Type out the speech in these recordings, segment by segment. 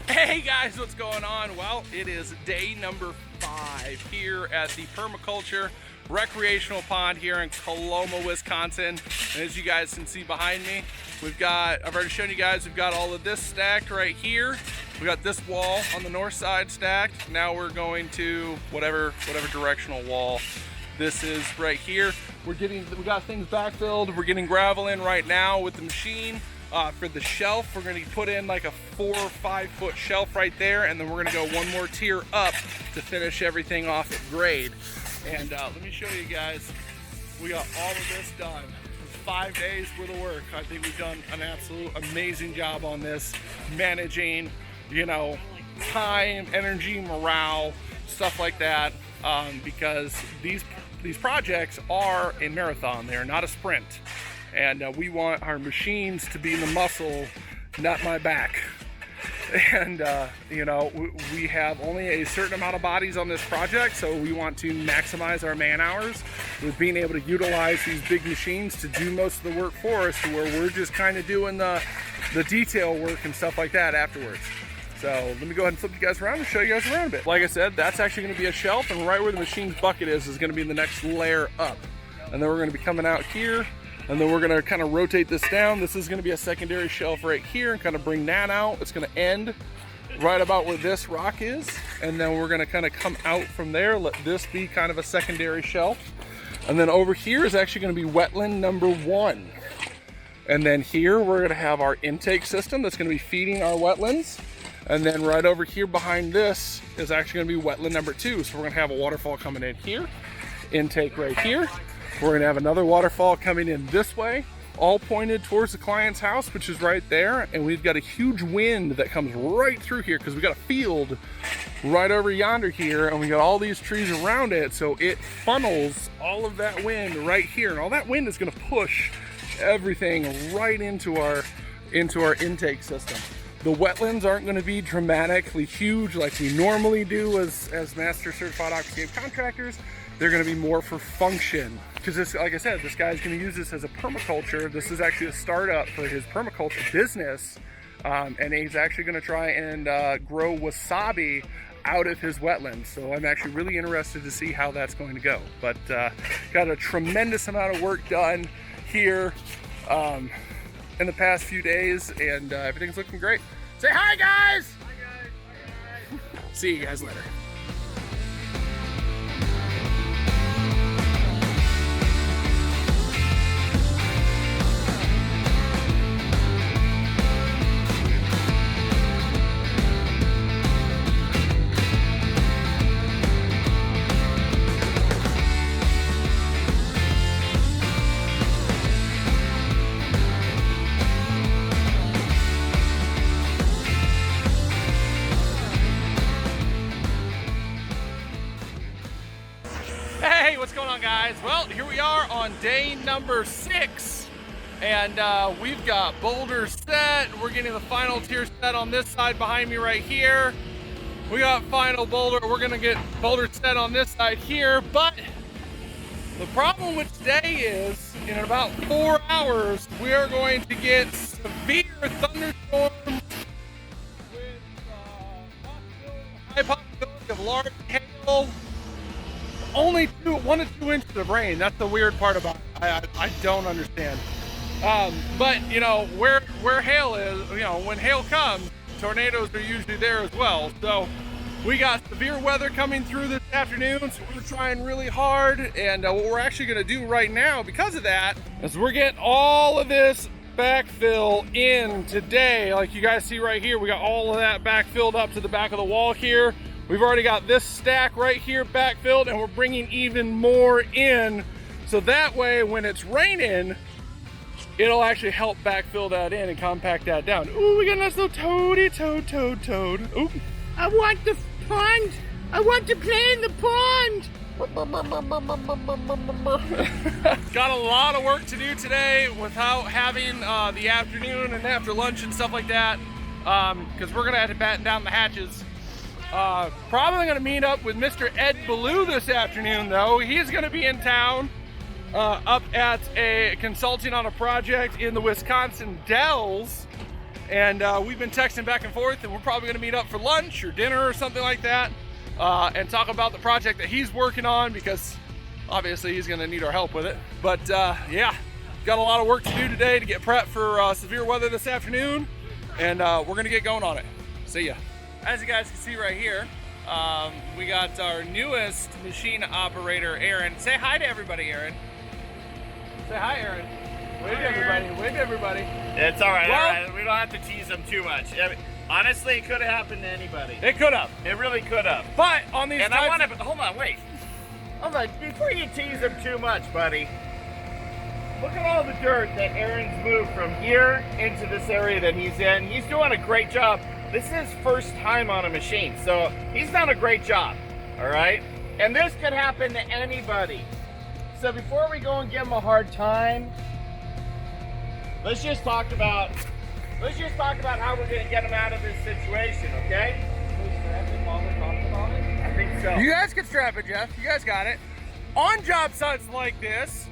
Hey guys, what's going on? Well, it is day number 5 here at the Permaculture Recreational Pond here in Coloma, Wisconsin. And as you guys can see behind me, I've already shown you guys, we've got all of this stacked right here. We got this wall on the north side stacked. Now we're going to whatever directional wall this is right here. We got things backfilled. We're getting gravel in right now with the machine. For the shelf, we're going to put in like a 4 or 5 foot shelf right there, and then we're going to go one more tier up to finish everything off at grade. And let me show you guys, we got all of this done. It's 5 days worth of work. I think we've done an absolute amazing job on this, managing, you know, time, energy, morale, stuff like that, because these projects are a marathon. They're not a sprint. And we want our machines to be the muscle, not my back. And you know, we have only a certain amount of bodies on this project, so we want to maximize our man hours with being able to utilize these big machines to do most of the work for us, to where we're just kind of doing the detail work and stuff like that afterwards. So let me go ahead and flip you guys around and show you guys around a bit. Like I said, that's actually going to be a shelf, and right where the machine's bucket is going to be the next layer up. And then we're going to be coming out here, and then we're going to kind of rotate this down. This is going to be a secondary shelf right here and kind of bring that out. It's going to end right about where this rock is, and then we're going to kind of come out from there, let this be kind of a secondary shelf. And then over here is actually going to be wetland number 1. And then here we're going to have our intake system that's going to be feeding our wetlands. And then right over here behind this is actually going to be wetland number 2. So we're going to have a waterfall coming in here, intake right here. We're going to have another waterfall coming in this way, all pointed towards the client's house, which is right there. And we've got a huge wind that comes right through here because we got a field right over yonder here, and we got all these trees around it. So it funnels all of that wind right here, and all that wind is going to push everything right into our intake system. The wetlands aren't going to be dramatically huge like we normally do as master certified aquascape contractors. They're going to be more for function, because this, like I said, this guy's going to use this as a permaculture. This is actually a startup for his permaculture business, and he's actually going to try and grow wasabi out of his wetlands. So I'm actually really interested to see how that's going to go. But got a tremendous amount of work done here in the past few days, and everything's looking great. Say hi, guys! Hi, guys. Hi, guys. See you guys later. Hey, what's going on, guys? Well, here we are on day number 6, and we've got boulders set. We're getting the final tier set on this side behind me right here. We got final boulder. We're gonna get boulder set on this side here, but the problem with today is in about 4 hours, we are going to get severe thunderstorms with high possibility of large hail. Only 1 to 2 inches of rain. That's the weird part about it. I don't understand. But you know, where hail is, you know, when hail comes, tornadoes are usually there as well. So we got severe weather coming through this afternoon, so we're trying really hard. And what we're actually gonna do right now, because of that, is we're getting all of this backfill in today. Like you guys see right here, we got all of that backfilled up to the back of the wall here. We've already got this stack right here backfilled, and we're bringing even more in. So that way, when it's raining, it'll actually help backfill that in and compact that down. Ooh, we got a nice little toad. Ooh. I want the pond. I want to play in the pond. Got a lot of work to do today without having the afternoon and after lunch and stuff like that, because we're gonna have to batten down the hatches. Probably gonna meet up with Mr. Ed Ballou this afternoon though. He's gonna be in town up at consulting on a project in the Wisconsin Dells. and we've been texting back and forth, and we're probably gonna meet up for lunch or dinner or something like that, and talk about the project that he's working on, because obviously he's gonna need our help with it. But yeah, got a lot of work to do today to get prepped for severe weather this afternoon, and we're gonna get going on it. See ya. As you guys can see right here, we got our newest machine operator, Aaron. Say hi to everybody, Aaron. Say hi, Aaron. Wave to everybody. Wave to everybody. It's all right. Well, all right. We don't have to tease them too much. I mean, honestly, it could have happened to anybody. It could have. It really could have. But on these And types I want to hold on. Wait. Hold on. Before you tease them too much, buddy. Look at all the dirt that Aaron's moved from here into this area that he's in. He's doing a great job. This is his first time on a machine, so he's done a great job. All right. And this could happen to anybody. So before we go and give him a hard time, let's just talk about how we're gonna get him out of this situation, okay? I think so. You guys can strap it, Jeff. You guys got it. On job sites like this,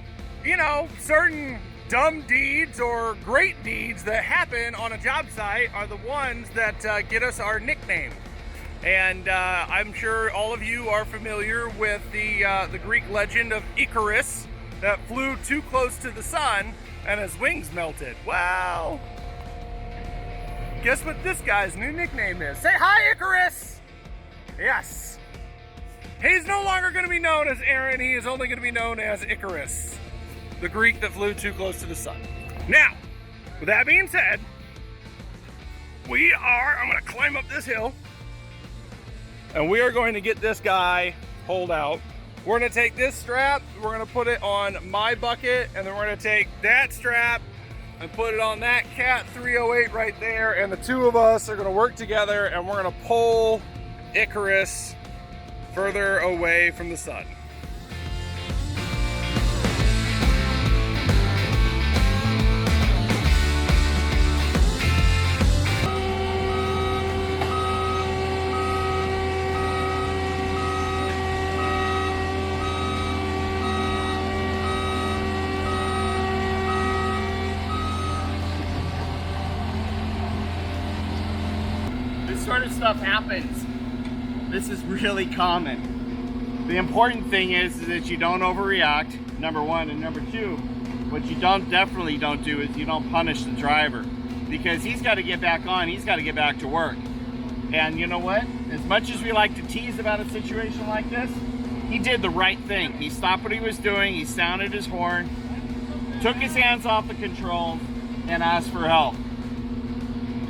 you know, certain dumb deeds or great deeds that happen on a job site are the ones that get us our nickname. And I'm sure all of you are familiar with the Greek legend of Icarus that flew too close to the sun and his wings melted. Well, guess what this guy's new nickname is? Say hi, Icarus! Yes. He's no longer going to be known as Aaron. He is only going to be known as Icarus, the Greek that flew too close to the sun. Now, with that being said, I'm going to climb up this hill, and we are going to get this guy pulled out. We're going to take this strap, we're going to put it on my bucket, and then we're going to take that strap and put it on that Cat 308 right there, and the two of us are going to work together, and we're going to pull Icarus further away from the sun. This sort of stuff happens. This is really common. The important thing is that you don't overreact, number one, and number two, what you definitely don't do is you don't punish the driver, because he's got to get back on, he's got to get back to work. And you know what? As much as we like to tease about a situation like this, he did the right thing. He stopped what he was doing, he sounded his horn, took his hands off the controls, and asked for help.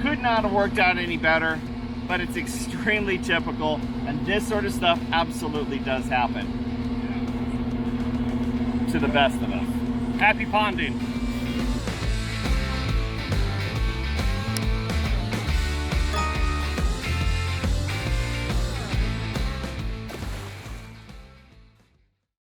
Could not have worked out any better, but it's extremely typical, and this sort of stuff absolutely does happen to the best of us. Happy ponding.